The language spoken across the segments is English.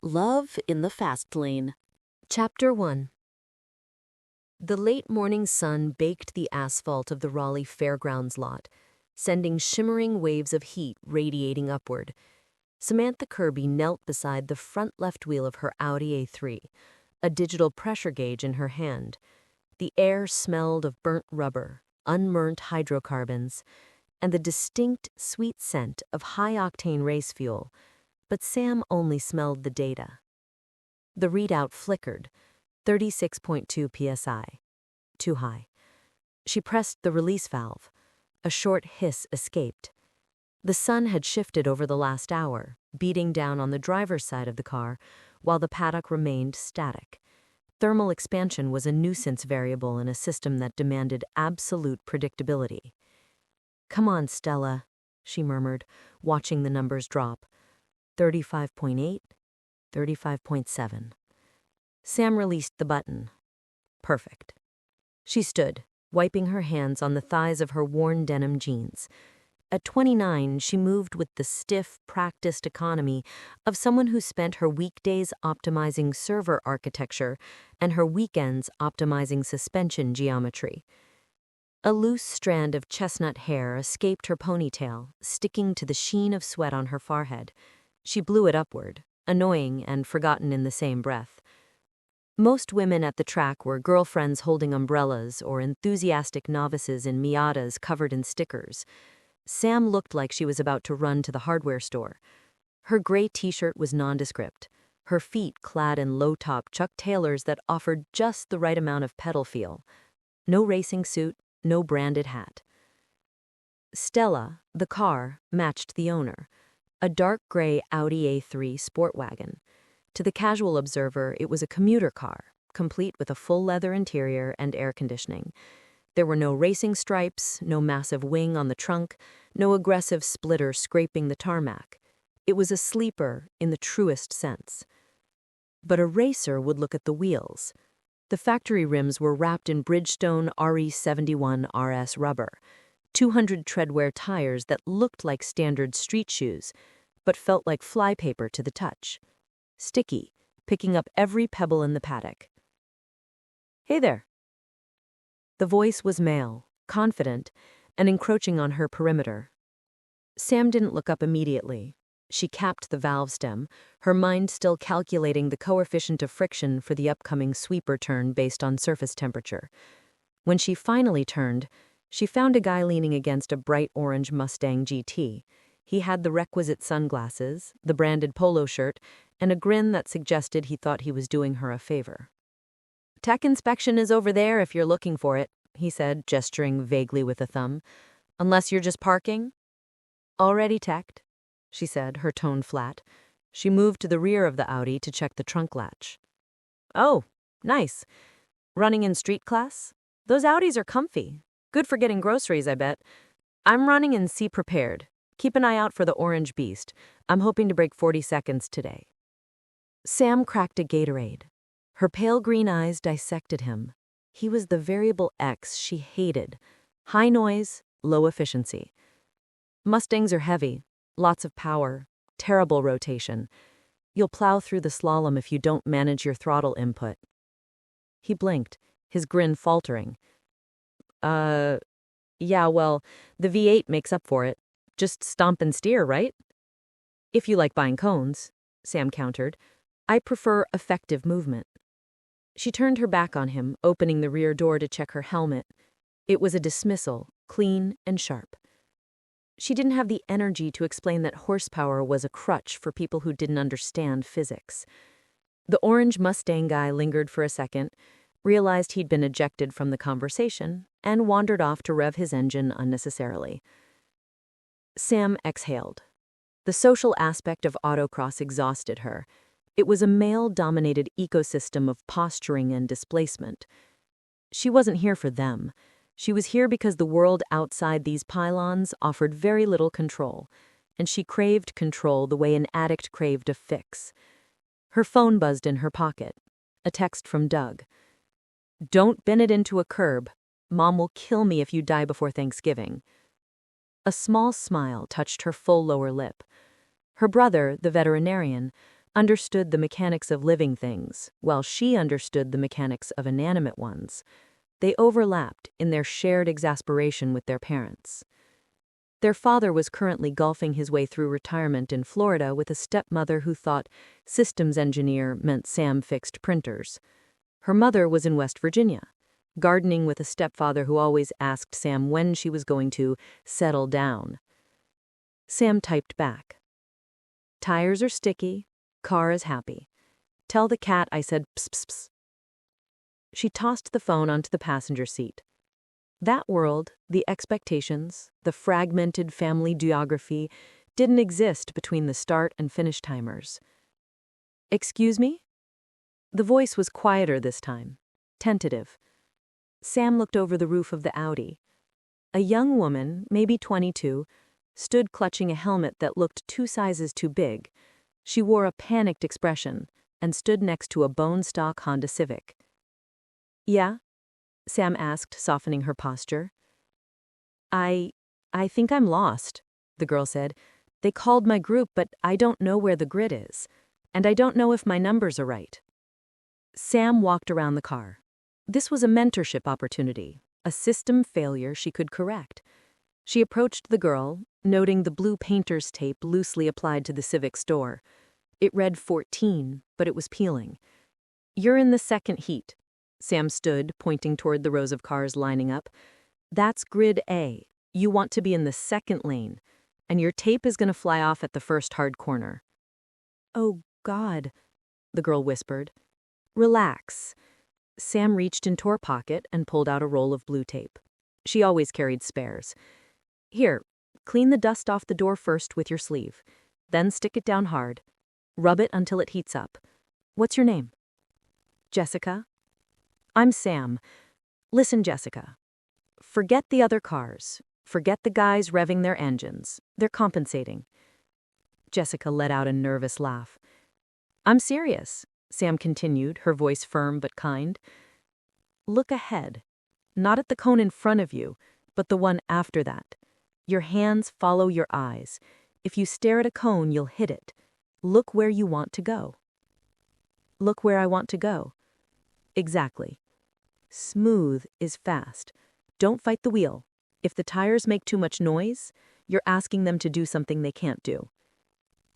Love in the Fast Lane. Chapter 1. The late morning sun baked the asphalt of the Raleigh Fairgrounds lot, sending shimmering waves of heat radiating upward. Samantha Kirby knelt beside the front left wheel of her Audi A3, a digital pressure gauge in her hand. The air smelled of burnt rubber, unburnt hydrocarbons, and the distinct, sweet scent of high-octane race fuel, but Sam only smelled the data. The readout flickered, 36.2 psi. Too high. She pressed the release valve. A short hiss escaped. The sun had shifted over the last hour, beating down on the driver's side of the car, while the paddock remained static. Thermal expansion was a nuisance variable in a system that demanded absolute predictability. "Come on, Stella," she murmured, watching the numbers drop. 35.8, 35.7. Sam released the button. Perfect. She stood, wiping her hands on the thighs of her worn denim jeans. At 29, she moved with the stiff, practiced economy of someone who spent her weekdays optimizing server architecture and her weekends optimizing suspension geometry. A loose strand of chestnut hair escaped her ponytail, sticking to the sheen of sweat on her forehead. She blew it upward, annoying and forgotten in the same breath. Most women at the track were girlfriends holding umbrellas or enthusiastic novices in Miatas covered in stickers. Sam looked like she was about to run to the hardware store. Her gray t-shirt was nondescript, her feet clad in low-top Chuck Taylors that offered just the right amount of pedal feel. No racing suit, no branded hat. Stella, the car, matched the owner. A dark gray Audi A3 sport wagon. To the casual observer, it was a commuter car, complete with a full leather interior and air conditioning. There were no racing stripes, no massive wing on the trunk, no aggressive splitter scraping the tarmac. It was a sleeper in the truest sense. But a racer would look at the wheels. The factory rims were wrapped in Bridgestone RE71 RS rubber. 200 treadwear tires that looked like standard street shoes, but felt like flypaper to the touch. Sticky, picking up every pebble in the paddock. "Hey there." The voice was male, confident, and encroaching on her perimeter. Sam didn't look up immediately. She capped the valve stem, her mind still calculating the coefficient of friction for the upcoming sweeper turn based on surface temperature. When she finally turned, she found a guy leaning against a bright orange Mustang GT. He had the requisite sunglasses, the branded polo shirt, and a grin that suggested he thought he was doing her a favor. "Tech inspection is over there if you're looking for it," he said, gesturing vaguely with a thumb. "Unless you're just parking?" "Already teched," she said, her tone flat. She moved to the rear of the Audi to check the trunk latch. "Oh, nice. Running in street class? Those Audis are comfy. Good for getting groceries, I bet. I'm running in C prepared. Keep an eye out for the orange beast. I'm hoping to break 40 seconds today." Sam cracked a Gatorade. Her pale green eyes dissected him. He was the variable X she hated. High noise, low efficiency. Mustangs are heavy, lots of power, terrible rotation. You'll plow through the slalom if you don't manage your throttle input. He blinked, his grin faltering. Yeah, well, the V8 makes up for it. Just stomp and steer, right?" "If you like buying cones," Sam countered. "I prefer effective movement." She turned her back on him, opening the rear door to check her helmet. It was a dismissal, clean and sharp. She didn't have the energy to explain that horsepower was a crutch for people who didn't understand physics. The orange Mustang guy lingered for a second, realized he'd been ejected from the conversation, and wandered off to rev his engine unnecessarily. Sam exhaled. The social aspect of autocross exhausted her. It was a male-dominated ecosystem of posturing and displacement. She wasn't here for them. She was here because the world outside these pylons offered very little control, and she craved control the way an addict craved a fix. Her phone buzzed in her pocket. A text from Doug. "Don't bin it into a curb. Mom will kill me if you die before Thanksgiving." A small smile touched her full lower lip. Her brother, the veterinarian, understood the mechanics of living things, while she understood the mechanics of inanimate ones. They overlapped in their shared exasperation with their parents. Their father was currently golfing his way through retirement in Florida with a stepmother who thought systems engineer meant Sam fixed printers. Her mother was in West Virginia, gardening with a stepfather who always asked Sam when she was going to settle down. Sam typed back. Tires are sticky, car is happy. Tell the cat I said pss pss pss. She tossed the phone onto the passenger seat. That world, the expectations, the fragmented family geography, didn't exist between the start and finish timers. Excuse me? The voice was quieter this time, tentative. Sam looked over the roof of the Audi. A young woman, maybe 22, stood clutching a helmet that looked 2 sizes too big. She wore a panicked expression and stood next to a bone-stock Honda Civic. Yeah? Sam asked, softening her posture. I think I'm lost, the girl said. They called my group, but I don't know where the grid is, and I don't know if my numbers are right. Sam walked around the car. This was a mentorship opportunity, a system failure she could correct. She approached the girl, noting the blue painter's tape loosely applied to the Civic's door. It read 14, but it was peeling. You're in the second heat. Sam stood, pointing toward the rows of cars lining up. That's grid A. You want to be in the second lane, and your tape is going to fly off at the first hard corner. Oh, God, the girl whispered. Relax. Sam reached into her pocket and pulled out a roll of blue tape. She always carried spares. Here, clean the dust off the door first with your sleeve. Then stick it down hard. Rub it until it heats up. What's your name? Jessica. I'm Sam. Listen, Jessica. Forget the other cars. Forget the guys revving their engines. They're compensating. Jessica let out a nervous laugh. I'm serious, Sam continued, her voice firm but kind. Look ahead. Not at the cone in front of you, but the one after that. Your hands follow your eyes. If you stare at a cone, you'll hit it. Look where you want to go. Look where I want to go. Exactly. Smooth is fast. Don't fight the wheel. If the tires make too much noise, you're asking them to do something they can't do.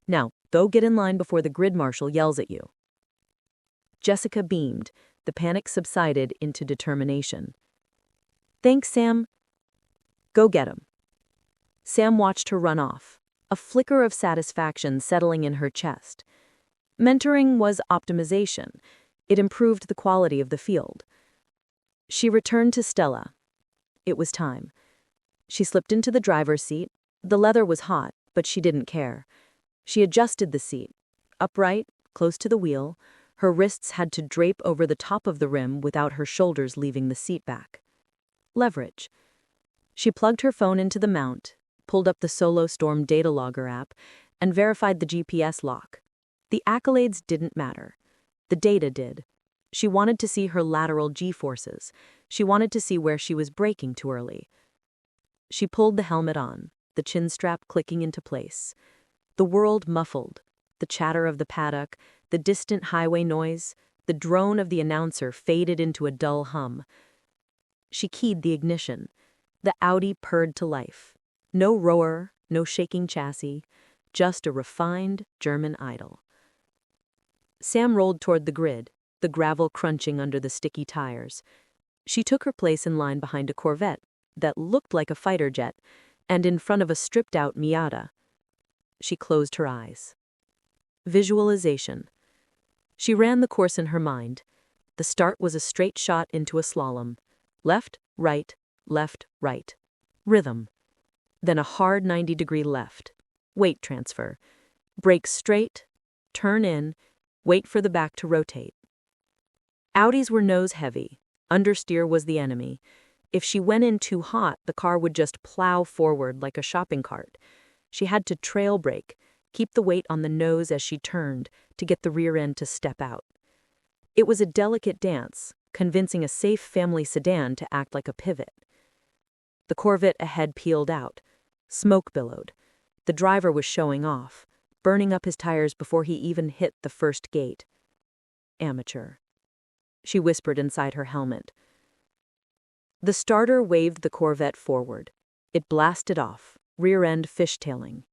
Now, go get in line before the grid marshal yells at you. Jessica beamed. The panic subsided into determination. Thanks, Sam. Go get him. Sam watched her run off, a flicker of satisfaction settling in her chest. Mentoring was optimization. It improved the quality of the field. She returned to Stella. It was time. She slipped into the driver's seat. The leather was hot, but she didn't care. She adjusted the seat. Upright, close to the wheel, her wrists had to drape over the top of the rim without her shoulders leaving the seat back. Leverage. She plugged her phone into the mount, pulled up the Solo Storm data logger app, and verified the GPS lock. The accolades didn't matter. The data did. She wanted to see her lateral G-forces. She wanted to see where she was braking too early. She pulled the helmet on, the chin strap clicking into place. The world muffled. The chatter of the paddock, the distant highway noise, the drone of the announcer faded into a dull hum. She keyed the ignition. The Audi purred to life. No roar, no shaking chassis, just a refined German idol. Sam rolled toward the grid, the gravel crunching under the sticky tires. She took her place in line behind a Corvette that looked like a fighter jet and in front of a stripped-out Miata. She closed her eyes. Visualization. She ran the course in her mind. The start was a straight shot into a slalom. Left, right, rhythm. Then a hard 90-degree left. Weight transfer. Brake straight, turn in, wait for the back to rotate. Audis were nose-heavy. Understeer was the enemy. If she went in too hot, the car would just plow forward like a shopping cart. She had to trail brake, keep the weight on the nose as she turned to get the rear end to step out. It was a delicate dance, convincing a safe family sedan to act like a pivot. The Corvette ahead peeled out. Smoke billowed. The driver was showing off. burning up his tires before he even hit the first gate. Amateur, she whispered inside her helmet. The starter waved the Corvette forward. It blasted off, rear end fishtailing.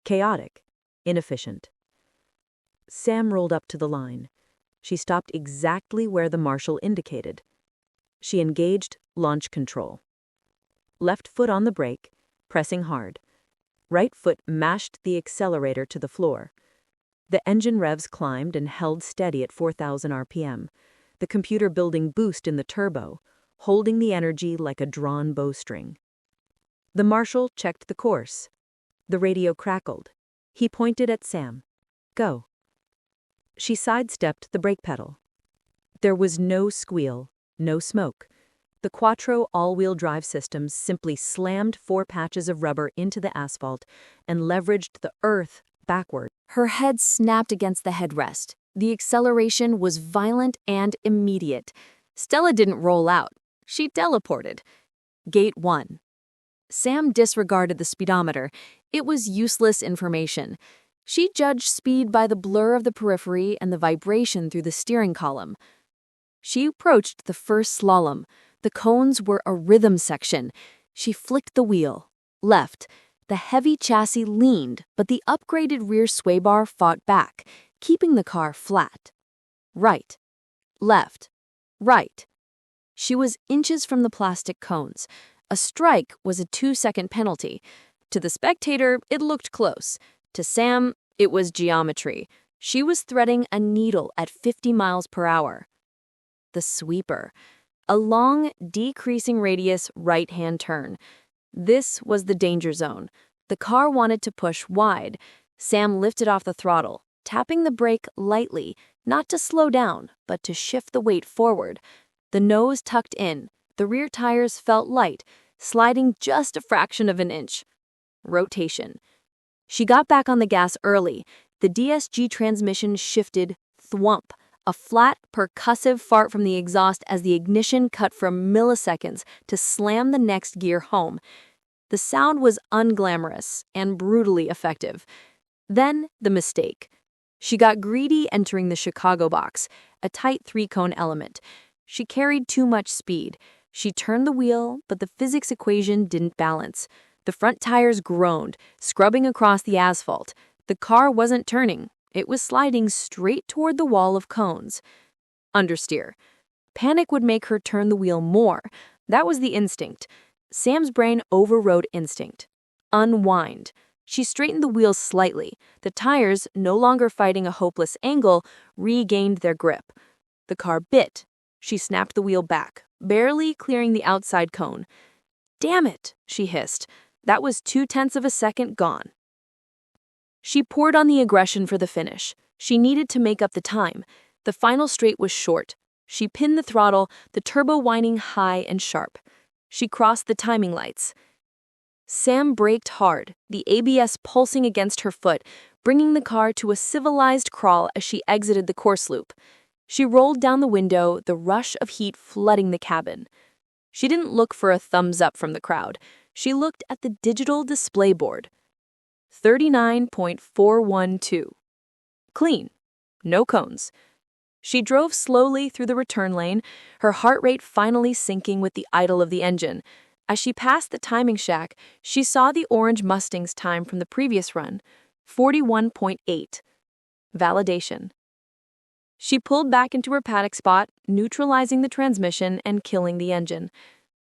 Chaotic, inefficient. Sam rolled up to the line. She stopped exactly where the marshal indicated. She engaged launch control. Left foot on the brake, pressing hard. Right foot mashed the accelerator to the floor. The engine revs climbed and held steady at 4,000 RPM, the computer building boost in the turbo, holding the energy like a drawn bowstring. The marshal checked the course. The radio crackled. He pointed at Sam. Go. She sidestepped the brake pedal. There was no squeal, no smoke. The Quattro all-wheel drive system simply slammed 4 patches of rubber into the asphalt and leveraged the earth backward. Her head snapped against the headrest. The acceleration was violent and immediate. Stella didn't roll out. She teleported. Gate 1. Sam disregarded the speedometer. It was useless information. She judged speed by the blur of the periphery and the vibration through the steering column. She approached the first slalom. The cones were a rhythm section. She flicked the wheel. Left. The heavy chassis leaned, but the upgraded rear sway bar fought back, keeping the car flat. Right. Left. Right. She was inches from the plastic cones. A strike was a 2-second penalty. To the spectator, it looked close. To Sam, it was geometry. She was threading a needle at 50 miles per hour. The sweeper. A long, decreasing radius right-hand turn. This was the danger zone. The car wanted to push wide. Sam lifted off the throttle, tapping the brake lightly, not to slow down, but to shift the weight forward. The nose tucked in. The rear tires felt light, sliding just a fraction of an inch. Rotation. She got back on the gas early. The DSG transmission shifted thwump, a flat, percussive fart from the exhaust as the ignition cut for milliseconds to slam the next gear home. The sound was unglamorous and brutally effective. Then the mistake. She got greedy entering the Chicago box, a tight 3-cone element. She carried too much speed. She turned the wheel, but the physics equation didn't balance. The front tires groaned, scrubbing across the asphalt. The car wasn't turning. It was sliding straight toward the wall of cones. Understeer. Panic would make her turn the wheel more. That was the instinct. Sam's brain overrode instinct. Unwind. She straightened the wheels slightly. The tires, no longer fighting a hopeless angle, regained their grip. The car bit. She snapped the wheel back, barely clearing the outside cone. Damn it, she hissed. That was 0.2 of a second gone. She poured on the aggression for the finish. She needed to make up the time. The final straight was short. She pinned the throttle, the turbo whining high and sharp. She crossed the timing lights. Sam braked hard, the ABS pulsing against her foot, bringing the car to a civilized crawl as she exited the course loop. She rolled down the window, the rush of heat flooding the cabin. She didn't look for a thumbs up from the crowd. She looked at the digital display board. 39.412. Clean. No cones. She drove slowly through the return lane, her heart rate finally sinking with the idle of the engine. As she passed the timing shack, she saw the orange Mustang's time from the previous run, 41.8. Validation. She pulled back into her paddock spot, neutralizing the transmission and killing the engine.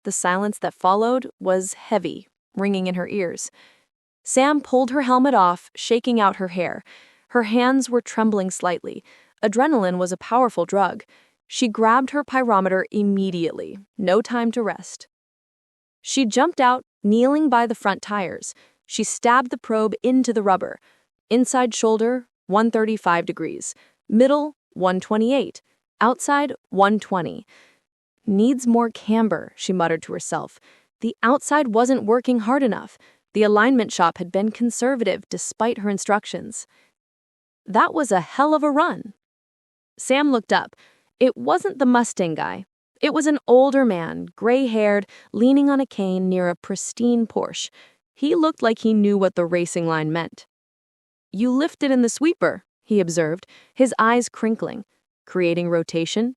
The silence that followed was heavy, ringing in her ears. Sam pulled her helmet off, shaking out her hair. Her hands were trembling slightly. Adrenaline was a powerful drug. She grabbed her pyrometer immediately, no time to rest. She jumped out, kneeling by the front tires. She stabbed the probe into the rubber. Inside shoulder, 135 degrees. Middle, 128. Outside, 120. Needs more camber, she muttered to herself. The outside wasn't working hard enough. The alignment shop had been conservative despite her instructions. That was a hell of a run. Sam looked up. It wasn't the Mustang guy. It was an older man, gray-haired, leaning on a cane near a pristine Porsche. He looked like he knew what the racing line meant. You lifted in the sweeper, he observed, his eyes crinkling. Creating rotation?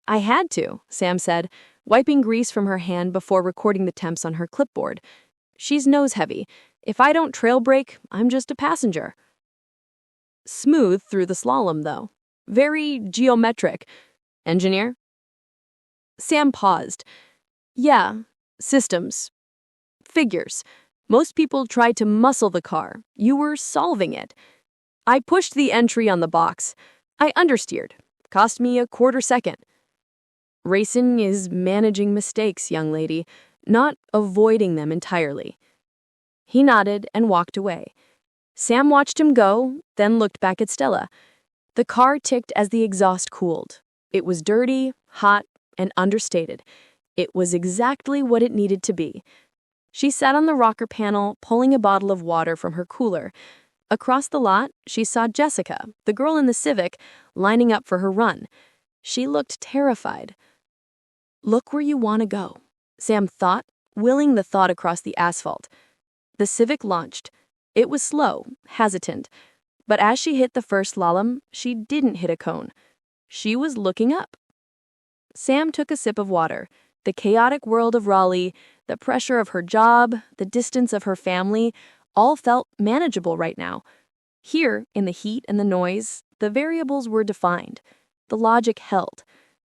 I had to, Sam said, wiping grease from her hand before recording the temps on her clipboard. She's nose-heavy. If I don't trail brake, I'm just a passenger. Smooth through the slalom, though. Very geometric. Engineer? Sam paused. Yeah, systems. Figures. Most people try to muscle the car. You were solving it. I pushed the entry on the box. I understeered. Cost me a quarter second. Racing is managing mistakes, young lady, not avoiding them entirely. He nodded and walked away. Sam watched him go, then looked back at Stella. The car ticked as the exhaust cooled. It was dirty, hot, and understated. It was exactly what it needed to be. She sat on the rocker panel, pulling a bottle of water from her cooler. Across the lot, she saw Jessica, the girl in the Civic, lining up for her run. She looked terrified. Look where you want to go, Sam thought, willing the thought across the asphalt. The Civic launched. It was slow, hesitant, but as she hit the first slalom, she didn't hit a cone. She was looking up. Sam took a sip of water. The chaotic world of Raleigh, the pressure of her job, the distance of her family, all felt manageable right now. Here, in the heat and the noise, the variables were defined. The logic held.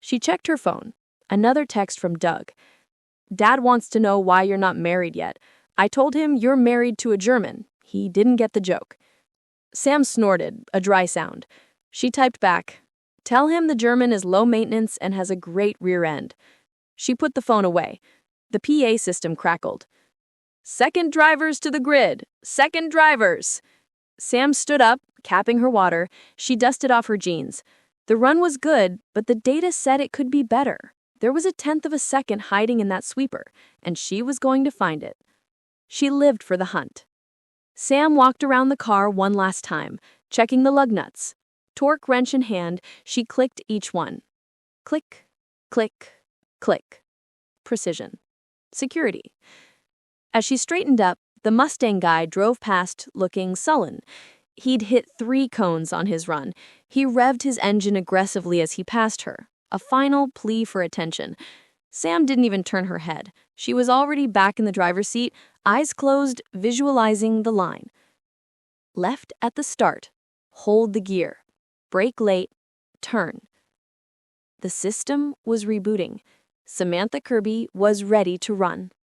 She checked her phone. Another text from Doug. Dad wants to know why you're not married yet. I told him you're married to a German. He didn't get the joke. Sam snorted, a dry sound. She typed back, tell him the German is low maintenance and has a great rear end. She put the phone away. The PA system crackled. Second drivers to the grid! Second drivers! Sam stood up, capping her water. She dusted off her jeans. The run was good, but the data said it could be better. There was 1/10 of a second hiding in that sweeper, and she was going to find it. She lived for the hunt. Sam walked around the car one last time, checking the lug nuts. Torque wrench in hand, she clicked each one. Click, click, click. Precision. Security. As she straightened up, the Mustang guy drove past, looking sullen. He'd hit 3 cones on his run. He revved his engine aggressively as he passed her, a final plea for attention. Sam didn't even turn her head. She was already back in the driver's seat, eyes closed, visualizing the line. Left at the start. Hold the gear. Brake late. Turn. The system was rebooting. Samantha Kirby was ready to run.